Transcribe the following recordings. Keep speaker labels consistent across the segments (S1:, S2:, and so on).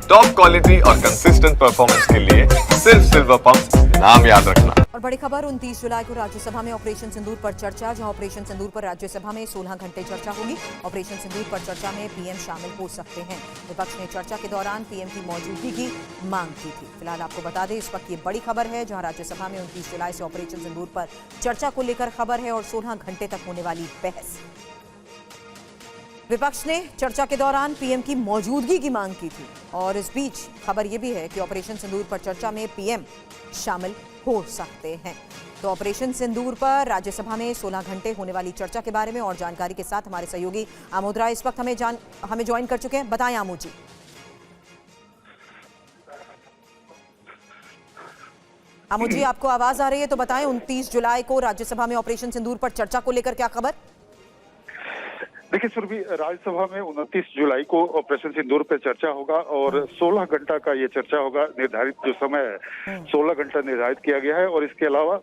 S1: Top quality और consistent performance के लिए सिर्फ सिल्वर पंप नाम याद रखना।
S2: और बड़ी खबर 29 जुलाई को राज्यसभा में ऑपरेशन सिंदूर पर चर्चा। जहां ऑपरेशन सिंदूर पर राज्यसभा में 16 घंटे चर्चा होगी। ऑपरेशन सिंदूर पर चर्चा में पीएम शामिल हो सकते हैं। विपक्ष ने चर्चा के दौरान पीएम की मौजूदगी की मांग की थी। फिलहाल आपको बता दें, इस वक्त ये बड़ी खबर है, जहां राज्यसभा में 29 जुलाई से ऑपरेशन सिंदूर पर चर्चा को लेकर खबर है और 16 घंटे तक होने वाली बहस। विपक्ष ने चर्चा के दौरान पीएम की मौजूदगी की मांग की थी और इस बीच खबर यह भी है कि ऑपरेशन सिंदूर पर चर्चा में पीएम शामिल हो सकते हैं। तो ऑपरेशन सिंदूर पर राज्यसभा में 16 घंटे होने वाली चर्चा के बारे में और जानकारी के साथ हमारे सहयोगी आमोद राय इस वक्त हमें ज्वाइन कर चुके हैं। बताएं आमोद जी। आमोद जी, आपको आवाज आ रही है तो बताएं, 29 जुलाई को राज्यसभा में ऑपरेशन सिंदूर पर चर्चा को लेकर क्या खबर?
S3: देखिए सुरभि, राज्यसभा में 29 जुलाई को ऑपरेशन सिंदूर पे चर्चा होगा और 16 घंटा का ये चर्चा होगा। निर्धारित जो समय है 16 घंटा निर्धारित किया गया है। और इसके अलावा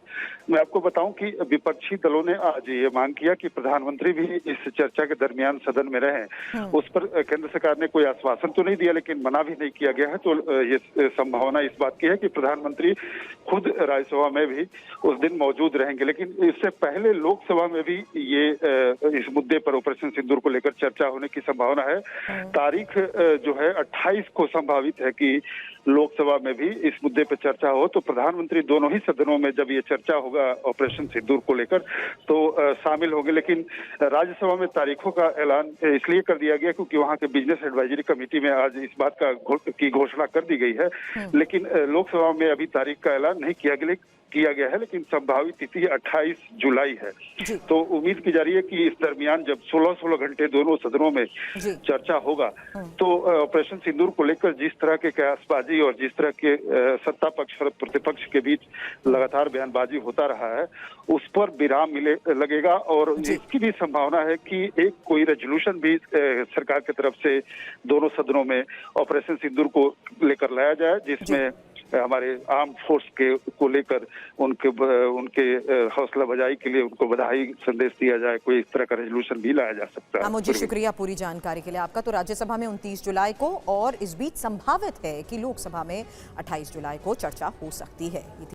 S3: मैं आपको बताऊं कि विपक्षी दलों ने आज ये मांग किया कि प्रधानमंत्री भी इस चर्चा के दरमियान सदन में रहें। उस पर केंद्र सरकार ने कोई आश्वासन तो नहीं दिया, लेकिन मना भी नहीं किया गया है। तो ये संभावना इस बात की है कि प्रधानमंत्री खुद राज्यसभा में भी उस दिन मौजूद रहेंगे। लेकिन इससे पहले लोकसभा में भी ये इस मुद्दे पर ऑपरेशन सिंदूर को लेकर चर्चा होने की संभावना है। तारीख जो है 28 को संभावित है कि लोकसभा में भी इस मुद्दे पर चर्चा हो। तो प्रधानमंत्री दोनों ही सदनों में जब ये चर्चा होगा ऑपरेशन सिंदूर को लेकर तो शामिल होंगे। लेकिन राज्यसभा में तारीखों का ऐलान इसलिए कर दिया गया क्योंकि वहां के बिजनेस एडवाइजरी कमेटी में आज इस बात की घोषणा कर दी गई है। लेकिन लोकसभा में अभी तारीख का ऐलान नहीं किया गया है, लेकिन संभावित तिथि 28 जुलाई है। तो उम्मीद की जा रही है कि इस दरमियान जब 16 घंटे दोनों सदनों में चर्चा होगा तो ऑपरेशन सिंदूर को लेकर जिस तरह के कयासबाजी और जिस तरह के सत्ता पक्ष और प्रतिपक्ष के बीच लगातार बयानबाजी होता रहा है उस पर विराम लगेगा। और इसकी भी संभावना है कि एक कोई रेजोल्यूशन भी सरकार की तरफ से दोनों सदनों में ऑपरेशन सिंदूर को लेकर लाया जाए, जिसमें हमारे आर्म फोर्स को लेकर उनके हौसला बजाई के लिए उनको बधाई संदेश दिया जाए। कोई इस तरह का रेजोल्यूशन भी लाया जा सकता है।
S2: मुझे शुक्रिया पूरी जानकारी के लिए आपका। तो राज्यसभा में 29 जुलाई को और इस बीच संभावित है कि लोकसभा में 28 जुलाई को चर्चा हो सकती है।